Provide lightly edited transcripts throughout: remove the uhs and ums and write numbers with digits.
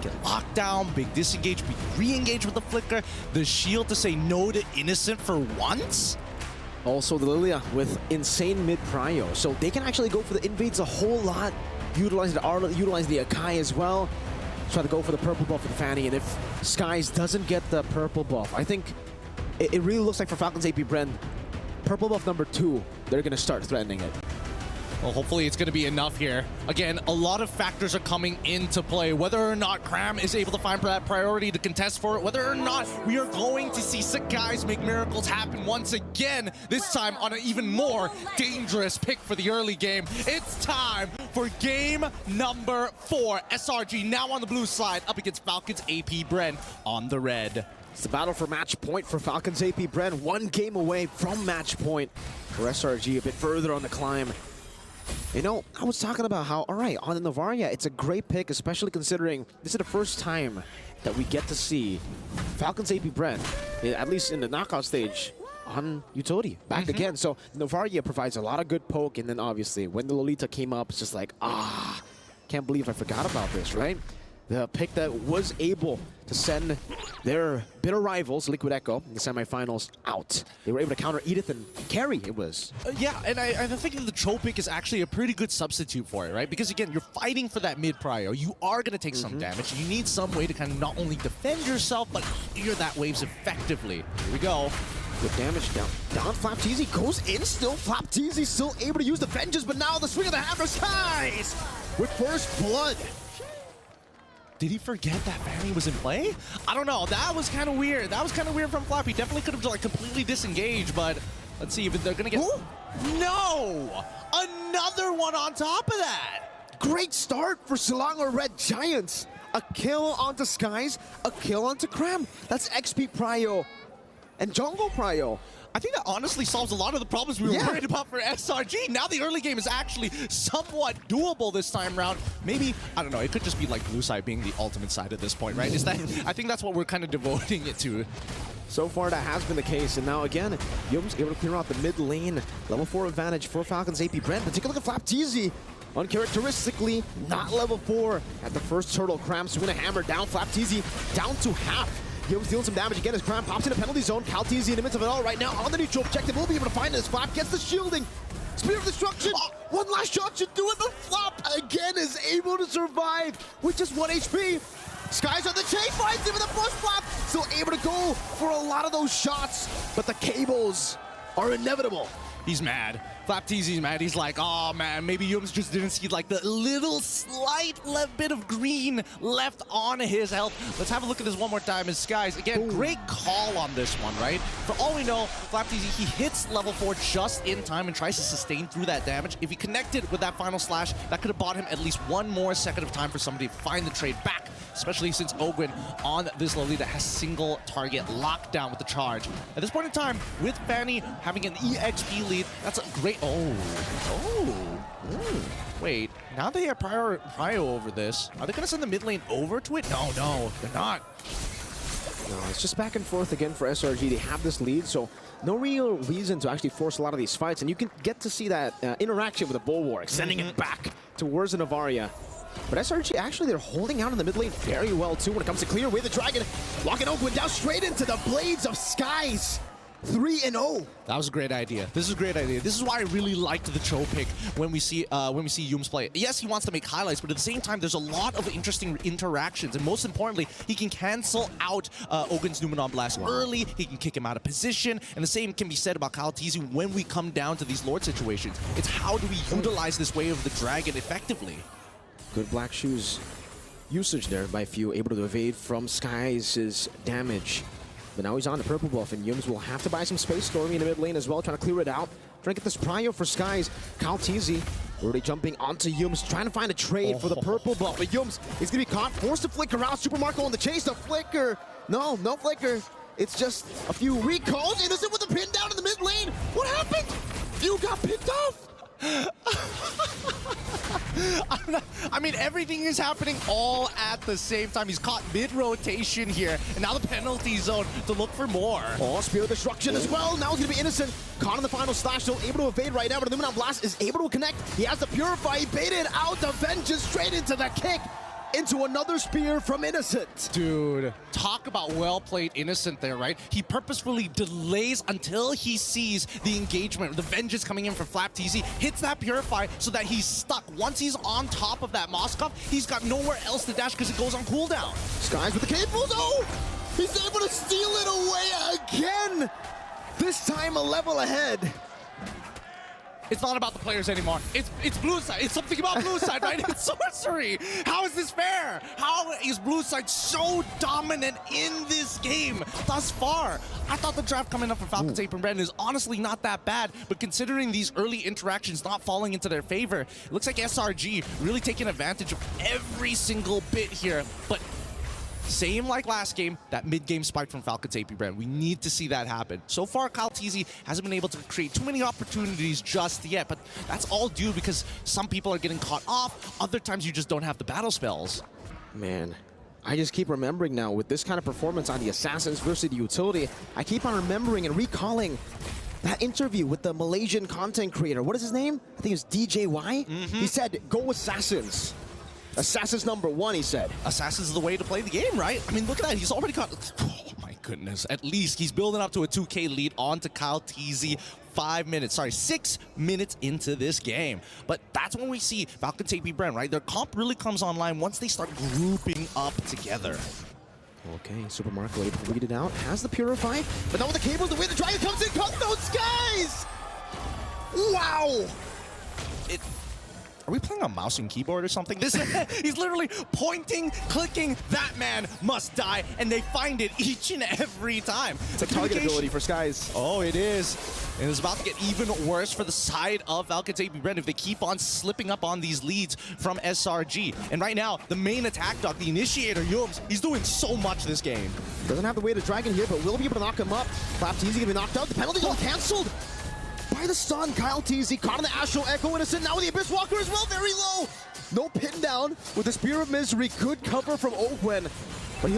Get locked down, big disengage, big re-engage with the flicker, the shield to say no to Innocent for once. Also the Lilia with insane mid prio, so they can actually go for the invades a whole lot, utilize the Arla, utilize the Akai as well. Try to go for the purple buff with Fanny, and if Skies doesn't get the purple buff, I think it really looks like for Falcons Apbren, purple buff number 2, they're gonna start threatening it. Well, hopefully it's going to be enough here. Again, a lot of factors are coming into play. Whether or not Cram is able to find that priority to contest for it, whether or not we are going to see Skies make miracles happen once again, this time on an even more dangerous pick for the early game. It's time for game number 4. SRG now on the blue side up against Falcons Apbren on the red. It's the battle for match point for Falcons Apbren, 1 game away from match point for SRG, a bit further on the climb. You know, I was talking about how, all right, on the Novaria, it's a great pick, especially considering this is the first time that we get to see Falcons Apbren, at least in the knockout stage, on utility, back again. So Novaria provides a lot of good poke, and then obviously when the Lolita came up, it's just like, can't believe I forgot about this, right? The pick that was able to send their bitter rivals, Liquid Echo, in the semifinals out. They were able to counter Edith and carry, it was. Yeah, and I think that the Cho pick is actually a pretty good substitute for it, right? Because again, you're fighting for that mid prio. You are going to take some damage. You need some way to kind of not only defend yourself, but clear that waves effectively. Here we go. Good damage down. Down Flapteezy goes in still. Flapteezy still able to use the Vengeance, but now the swing of the hammer Skies with first blood. Did he forget that Fanny was in play? I don't know. That was kind of weird. That was kind of weird from Flap. He definitely could have like completely disengaged, but let's see if they're going to get... Ooh. No! Another one on top of that! Great start for Selangor Red Giants. A kill onto Skies, a kill onto Cram. That's XP prio and jungle prio. I think that honestly solves a lot of the problems we were worried about for SRG. Now the early game is actually somewhat doable this time around. Maybe, I don't know, it could just be like blue side being the ultimate side at this point, right? Is that? I think that's what we're kind of devoting it to. So far that has been the case, and now again, Yum's able to clear out the mid lane. Level 4 advantage for Falcons Apbren, but take a look at Flapteezy. Uncharacteristically, not level 4 at the first turtle. Cram swing a hammer down, Flapteezy down to half. Yum's dealing some damage again as Cram pops in a penalty zone. Calteezy in the midst of it all right now on the neutral objective. We'll be able to find this. Flap gets the shielding. Spear of Destruction. One last shot should do it, but Flap again is able to survive with just 1 HP. Skies on the chain, finds him with a push. Flap still able to go for a lot of those shots, but the cables are inevitable. He's mad. Flapteezy's mad. He's like, oh man, maybe Yums just didn't see like the little slight bit of green left on his health. Let's have a look at this one more time as Skies. Again, great call on this one, right? For all we know, Flapteezy, he hits level 4 just in time and tries to sustain through that damage. If he connected with that final slash, that could have bought him at least one more second of time for somebody to find the trade back, especially since Ogwin on this Lolita has single target lockdown with the charge. At this point in time, with Fanny having an EXP lead, that's a great... Wait, now they have prio over this. Are they going to send the mid lane over to it? No, they're not. No, it's just back and forth again for SRG. They have this lead, so no real reason to actually force a lot of these fights. And you can get to see that interaction with the Bulwark, sending it back towards the Novaria. But SRG, actually, they're holding out in the mid lane very well, too, when it comes to clear away the Dragon. Locking Oakwood down straight into the Blades of Skies. 3-0. That was a great idea. This is a great idea. This is why I really liked the Cho pick when we see Yums play. Yes, he wants to make highlights, but at the same time, there's a lot of interesting interactions, and most importantly, he can cancel out Ogun's Numenon Blast early. He can kick him out of position, and the same can be said about Calteezy when we come down to these Lord situations. It's how do we utilize this way of the Dragon effectively? Good Black Shoes usage there by Few, able to evade from Skies' damage. But now he's on the purple buff, and Yums will have to buy some space. Stormy in the mid lane as well, trying to clear it out. Trying to get this prio for Skies. Calteezy already jumping onto Yums, trying to find a trade for the purple buff. But Yums is going to be caught, forced to flicker out. Super Marco on the chase, the flicker. No flicker. It's just a few recalls. Innocent with the pin down in the mid lane. What happened? Few got picked off. I mean, everything is happening all at the same time. He's caught mid-rotation here, and now the penalty zone to look for more. Oh, Spear of Destruction as well. Now he's going to be Innocent. Caught in the final slash, still able to evade right now, but the Numenon Blast is able to connect. He has the Purify. He baited out the Vengeance straight into the kick. into another spear from Innocent. Dude, talk about well-played Innocent there, right? He purposefully delays until he sees the engagement, the vengeance coming in from FlapTZ, hits that Purify so that he's stuck. Once he's on top of that Moskov, he's got nowhere else to dash because it goes on cooldown. Skies with the cables. Oh! He's able to steal it away again! This time a level ahead. It's not about the players anymore. It's blue side. It's something about blue side, right? It's sorcery. How is this fair? How is blue side so dominant in this game thus far? I thought the draft coming up for Falcons Apbren is honestly not that bad, but considering these early interactions not falling into their favor, it looks like SRG really taking advantage of every single bit here. But same like last game, that mid-game spike from Falcons Apbren. We need to see that happen. So far, mlbbp hasn't been able to create too many opportunities just yet, but that's all due because some people are getting caught off. Other times, you just don't have the battle spells. Man, I just keep remembering now with this kind of performance on the Assassins versus the Utility, I keep on remembering and recalling that interview with the Malaysian content creator. What is his name? I think it's DJY. He said, go Assassins. Assassins #1, he said. Assassins is the way to play the game, right? I mean, look at that. He's already got... Oh, my goodness. At least he's building up to a 2K lead onto mlbbp. 6 minutes into this game. But that's when we see Falcons Apbren, right? Their comp really comes online once they start grouping up together. Okay, Super Marco able to read it out. Has the Purify, but now with the cables, the way the Dragon comes in, comes those Skies! Wow! Are we playing on mouse and keyboard or something? He's literally pointing, clicking, that man must die, and they find it each and every time. It's a target ability for Skies. Oh, it is. And it's about to get even worse for the side of Falcons Apbren if they keep on slipping up on these leads from SRG. And right now, the main attack dog, the initiator, Yums, he's doing so much this game. Doesn't have the way to Dragon here, but will be able to knock him up. mlbbp gonna be knocked out. The penalty's all canceled by the stun. mlbbp caught on the Astral Echo Innocent. Now with the Abyss Walker as well, very low. No pin down with the Spear of Misery. Good cover from Ogwen. But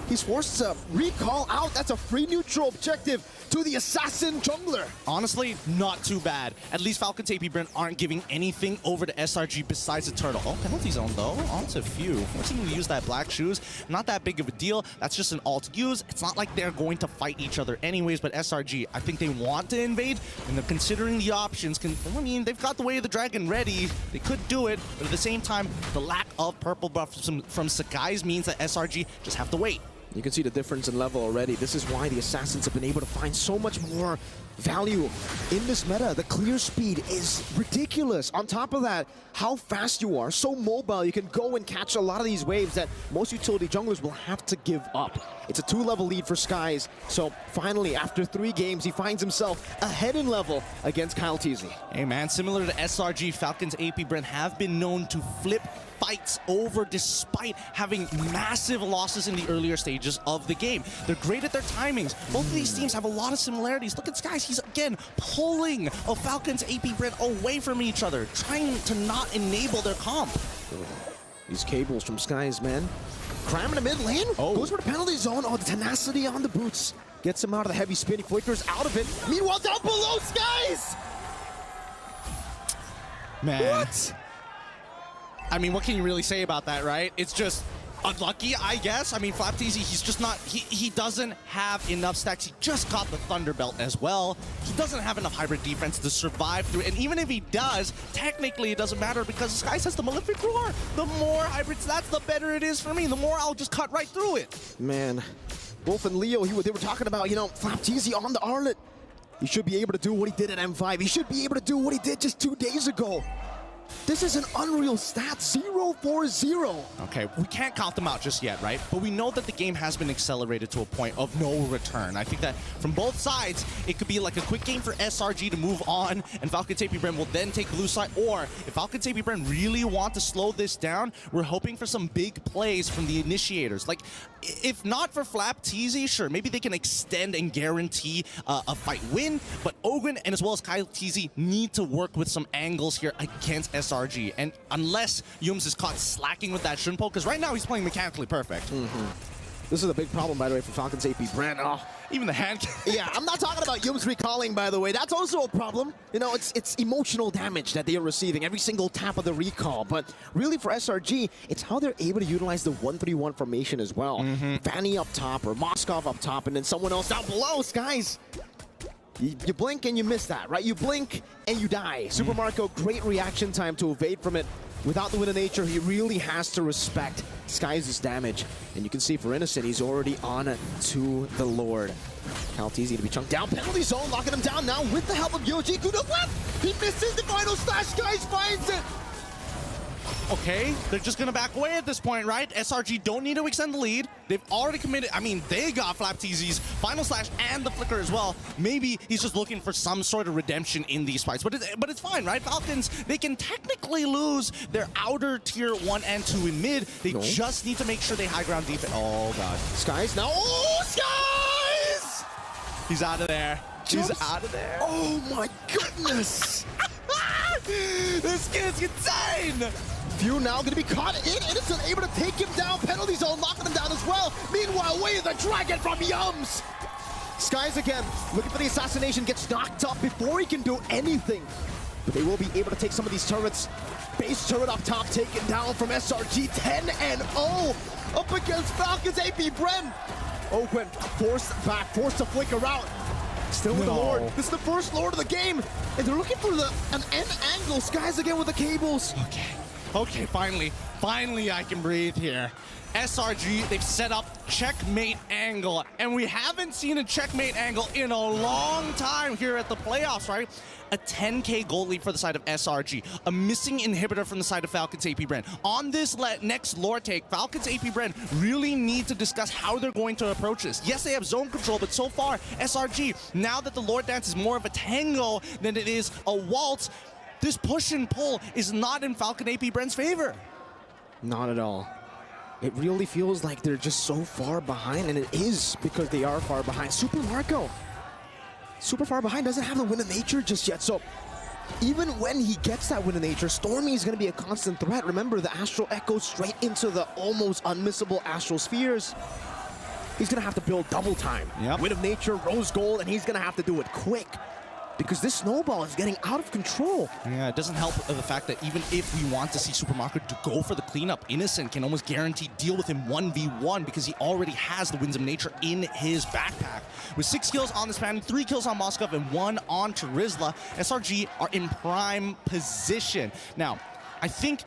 he's forced to recall out. That's a free neutral objective to the Assassin Jungler. Honestly, not too bad. At least Falcons Apbren aren't giving anything over to SRG besides the turtle. Oh, penalty zone though, onto few. Forcing him to use that black shoes, not that big of a deal. That's just an alt use. It's not like they're going to fight each other anyways, but SRG, I think they want to invade, and they're considering the options. I mean, they've got the Way of the Dragon ready. They could do it, but at the same time, the lack of purple buff from Sakai's means that SRG just have to wait. You can see the difference in level already. This is why the Assassins have been able to find so much more value in this meta. The clear speed is ridiculous. On top of that, how fast you are, so mobile, you can go and catch a lot of these waves that most utility junglers will have to give up. It's a 2-level lead for Skies, so finally, after 3 games, he finds himself ahead in level against mlbbp. Hey man, similar to SRG, Falcons Apbren have been known to flip fights over despite having massive losses in the earlier stages of the game. They're great at their timings. Both of these teams have a lot of similarities. Look at Skies, he's again pulling Falcons Apbren away from each other, trying to not enable their comp. These cables from Skies, man. Cram in the mid lane, goes for the penalty zone. Oh, the tenacity on the boots. Gets him out of the heavy spin, he flickers out of it. Meanwhile, down below, Skies! Man. What? I mean, what can you really say about that, right? It's just unlucky, I guess. I mean, mlbbp, he's just not, he doesn't have enough stacks. He just got the Thunder Belt as well. He doesn't have enough hybrid defense to survive through it. And even if he does, technically it doesn't matter because Skies has the Malefic Roar. The more hybrids, that's the better it is for me. The more I'll just cut right through it. Man, Wolf and Leo, they were talking about, mlbbp on the Arlet. He should be able to do what he did at M5. He should be able to do what he did just 2 days ago. This is an unreal stat, 0-4-0. Okay, we can't count them out just yet, right? But we know that the game has been accelerated to a point of no return. I think that from both sides, it could be like a quick game for SRG to move on, and Falcons Apbren will then take blue side. Or if Falcons Apbren really want to slow this down, we're hoping for some big plays from the initiators. Like, if not for mlbbp, sure, maybe they can extend and guarantee a fight win, but Ogwen and as well as mlbbp need to work with some angles here against SRG. And unless Yums is caught slacking with that Shunpo, because right now he's playing mechanically perfect. This is a big problem, by the way, for Falcons Apbren. Oh. Even the hand. Yeah, I'm not talking about Yum's recalling, by the way. That's also a problem. You know, it's emotional damage that they are receiving every single tap of the recall. But really for SRG, it's how they're able to utilize the 1-3-1 formation as well. Fanny up top or Moskov up top and then someone else down below. Skies, you blink and you miss that, right? You blink and you die. Super Marco, great reaction time to evade from it. Without the Wind of Nature, he really has to respect Skies' damage. And you can see for Innocent, he's already on to the Lord. Caltese to be chunked down. Penalty zone, locking him down now with the help of Yoji. To the left! He misses the final slash. Skies finds it! Okay, they're just gonna back away at this point, right? SRG don't need to extend the lead. They've already committed. I mean, they got Flapteezy's final slash and the flicker as well. Maybe he's just looking for some sort of redemption in these fights, but it's fine, right? Falcons, they can technically lose their outer tier 1 and 2 in mid. They just need to make sure they high ground defense. Oh god, Skies now. Oh, Skies! He's out of there. He's out of there. Oh my goodness! This kid's insane! Few now going to be caught in. Innocent able to take him down. Penalty zone locking him down as well. Meanwhile, way the dragon from Yums. Skies again looking for the assassination. Gets knocked up before he can do anything. But they will be able to take some of these turrets. Base turret up top taken down from SRG. 10-0 up against Falcons Apbren. Oakland forced back, forced to flicker out. Still with the Lord. This is the first Lord of the game. And they're looking for an end angle. Skies again with the cables. Okay, finally I can breathe here. SRG, they've set up checkmate angle, and we haven't seen a checkmate angle in a long time here at the playoffs, right? A 10k gold lead for the side of SRG, a missing inhibitor from the side of Falcons Apbren. On this next lore take, Falcons Apbren really need to discuss how they're going to approach this. Yes, they have zone control, but so far, SRG, now that the Lord Dance is more of a tango than it is a waltz, this push and pull is not in Falcon Apbren's favor. Not at all. It really feels like they're just so far behind, and it is because they are far behind. Super Marco, super far behind, doesn't have the Wind of Nature just yet. So even when he gets that Wind of Nature, Stormy is going to be a constant threat. Remember, the Astral Echo straight into the almost unmissable Astral Spheres. He's going to have to build double time. Wind of Nature, Rose Gold, and he's going to have to do it quick. Because this snowball is getting out of control. Yeah, it doesn't help the fact that even if we want to see Super Marco to go for the cleanup, Innocent can almost guarantee deal with him 1v1 because he already has the Winds of Nature in his backpack. With 6 kills on this man, 3 kills on Moskov, and 1 on Terizla, SRG are in prime position. Now, I think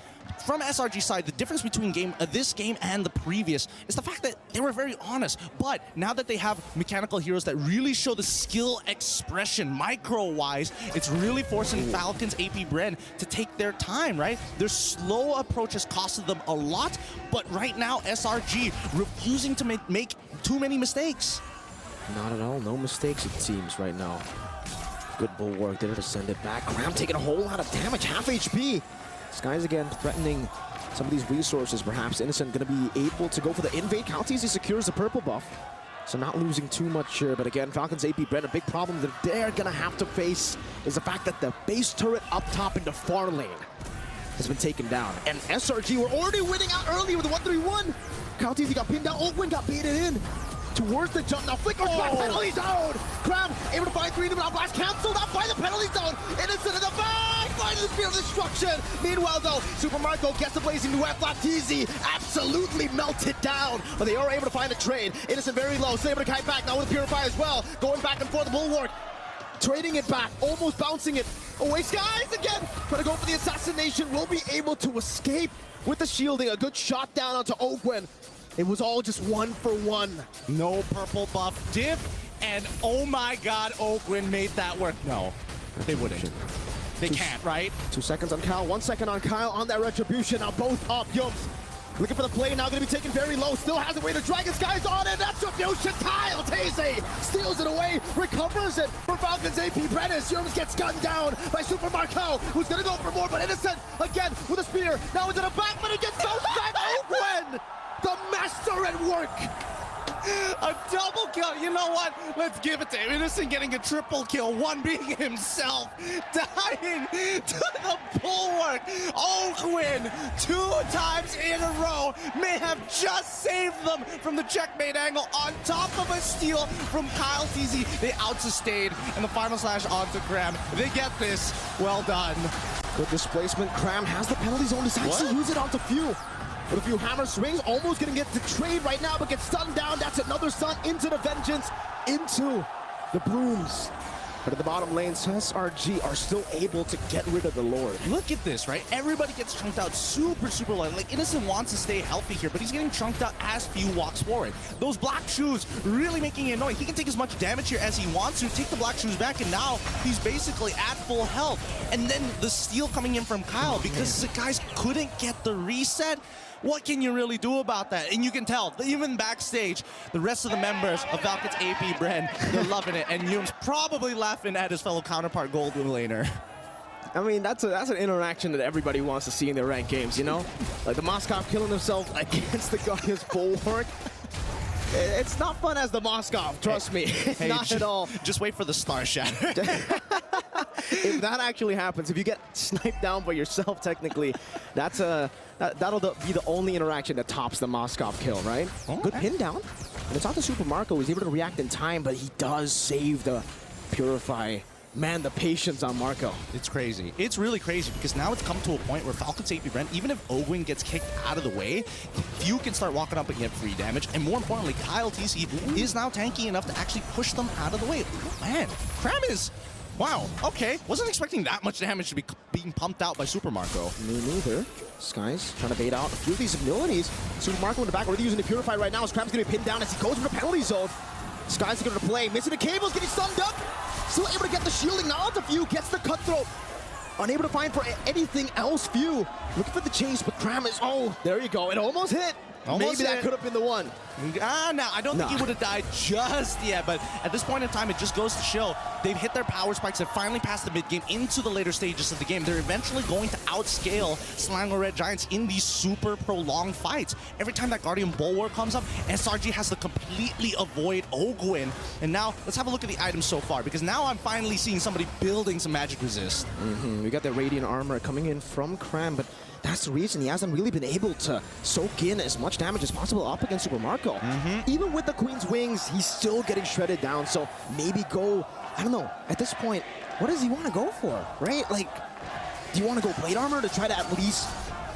from SRG's side, the difference between this game and the previous is the fact that they were very honest. But now that they have mechanical heroes that really show the skill expression micro-wise, it's really forcing Falcons Apbren to take their time, right? Their slow approach has costed them a lot, but right now SRG refusing to make too many mistakes. Not at all. No mistakes, it seems, right now. Good bulwark there to send it back. Cram taking a whole lot of damage, half HP. Skies again threatening some of these resources, perhaps. Innocent going to be able to go for the invade. Caltese secures the purple buff, so not losing too much here. But again, Falcons Apbren, a big problem that they're going to have to face is the fact that the base turret up top in the far lane has been taken down. And SRG were already winning out early with the 1-3-1. Caltese got pinned down. Oakland got baited in towards the jump. Now flickers back, penalty zone. Crab able to find 3 in the now blast, canceled out by the penalty zone. Innocent in the back, finding the field of destruction. Meanwhile though, Super Marco gets the blazing duet. Flapteezy absolutely melted down, but they are able to find a trade. Innocent very low, still able to kite back now with Purify as well. Going back and forth, the bulwark. Trading it back, almost bouncing it away. Skies again, trying to go for the assassination. Will be able to escape with the shielding. A good shot down onto Oakwen. It was all just 1 for 1. No purple buff diff, and oh my god, Oakland made that work. No, they wouldn't. They can't, right? 2 seconds on Kyle, 1 second on Kyle on that retribution. Now both up. Yums looking for the play, now going to be taken very low. Still has a way to Dragon Skies on it. Retribution, Kyle Tazy steals it away, recovers it for Falcons Apbren. Yums gets gunned down by Super Marco, who's going to go for more, but Innocent again with a spear. Now into the back, but it gets bounced back. Oakland! The master at work! A double kill. You know what? Let's give it to him. Innocent getting a triple kill. One being himself. Dying to the bulwark. Ogwin, 2 times in a row, may have just saved them from the checkmate angle on top of a steal from Kyle TZ. They out-sustained, and the final slash onto Graham. They get this. Well done. Good displacement. Cram has the penalty zone. Decides to use it onto Few. With a few hammer swings, almost gonna get the trade right now, but gets stunned down. That's another stun into the Vengeance, into the Brooms. But at the bottom lane, SRG are still able to get rid of the Lord. Look at this, right? Everybody gets chunked out super low. Like, Innocent wants to stay healthy here, but he's getting chunked out as Few walks forward. Those black shoes really making it annoying. He can take as much damage here as he wants to, take the black shoes back, and now he's basically at full health. And then the steal coming in from Kyle because the guys couldn't get the reset. What can you really do about that? And you can tell, even backstage, the rest of the members of Falcons Apbren, they're loving it. And Yum's probably laughing at his fellow counterpart Golden Laner. I mean, that's an interaction that everybody wants to see in their ranked games, you know? Like the Moskov killing himself against the Guardian's bulwark. It's not fun as the Moskov, trust me. Not at all. Just wait for the Star Shatter. If that actually happens, if you get sniped down by yourself, technically, that'll be the only interaction that tops the Moskov kill, right? Good pin down. And it's not the Super Marco. He's able to react in time, but he does save the Purify. Man, the patience on Marco. It's crazy. It's really crazy because now it's come to a point where Falcons Apbren, even if Ogwin gets kicked out of the way, Few can start walking up and get free damage. And more importantly, Kyle TC is now tanky enough to actually push them out of the way. Oh, man, Cram is... Wow, okay. Wasn't expecting that much damage to be being pumped out by Super Marco. Me neither. Skies trying to bait out a few of these abilities. Super Marco in the back already using the Purify right now as Cram's going to be pinned down as he goes for the penalty zone. Skies are going to play. Missing the cables, getting stunned up. Still able to get the shielding. Now onto Few, gets the cutthroat. Unable to find for anything else. Few looking for the chase, but Cram is... Oh, there you go. It almost hit. Maybe that could have been the one. No, I don't think he would have died just yet, but at this point in time, it just goes to show they've hit their power spikes. They've finally passed the mid-game into the later stages of the game. They're eventually going to outscale Selangor Red Giants in these super prolonged fights. Every time that Guardian Bulwark comes up, SRG has to completely avoid Ogwin. And now, let's have a look at the items so far, because now I'm finally seeing somebody building some magic resist. We got the Radiant Armor coming in from Cram, but that's the reason he hasn't really been able to soak in as much damage as possible up against Super Marco. Even with the Queen's Wings, he's still getting shredded down. So maybe go, I don't know, at this point, what does he want to go for, right? Like, do you want to go Blade Armor to try to at least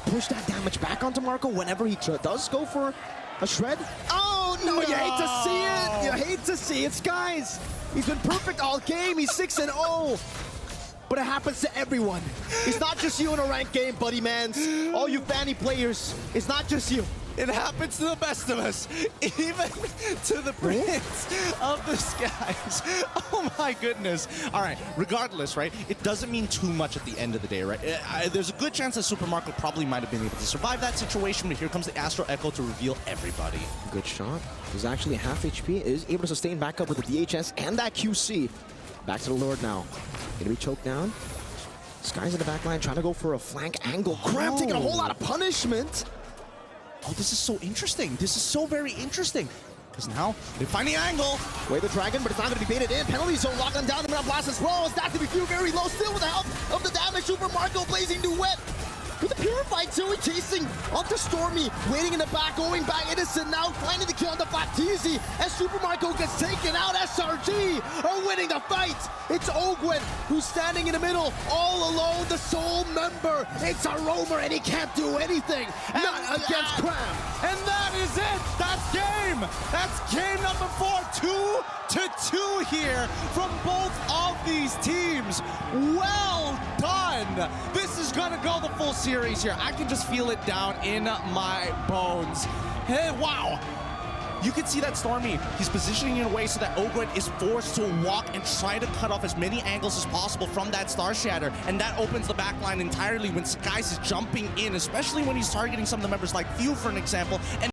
push that damage back onto Marco whenever he does go for a shred? Oh, no, you hate to see it. You hate to see it, Skies. He's been perfect all game. He's 6-0. But it happens to everyone. It's not just you in a ranked game, buddy mans. All you Fanny players, it's not just you. It happens to the best of us, even to the Prince of the Skies. Oh my goodness. All right, regardless, right, it doesn't mean too much at the end of the day, right? There's a good chance that Super Marco probably might have been able to survive that situation, but here comes the Astro Echo to reveal everybody. Good shot. He's actually half HP, is able to sustain back up with the DHS and that QC. Back to the Lord now. Gonna be choked down. Skies in the back line trying to go for a flank angle. Cram taking a whole lot of punishment. Oh, this is so interesting. This is so very interesting. Because now they find the angle. Way the dragon, but it's not going to be baited in. Penalty zone locked on down. The ground blast as well. It's not to be Few very low. Still with the help of the damage. Super Marco blazing duet. With the Purify too, chasing onto Stormy, waiting in the back, going back. Innocent now finding the kill on the Black TZ as Super Marco gets taken out. SRG are winning the fight. It's Ogwin who's standing in the middle, all alone, the sole member. It's a roamer and he can't do anything. Not against Cram. And that is it. That's game. That's game number 4. 2-2 here from both of these teams. Well done. This is gonna go the full series here. I can just feel it down in my bones. Hey, wow. You can see that Stormy, he's positioning in a way so that Ogwin is forced to walk and try to cut off as many angles as possible from that Star Shatter, and that opens the backline entirely when Skies is jumping in, especially when he's targeting some of the members like Few, for an example. And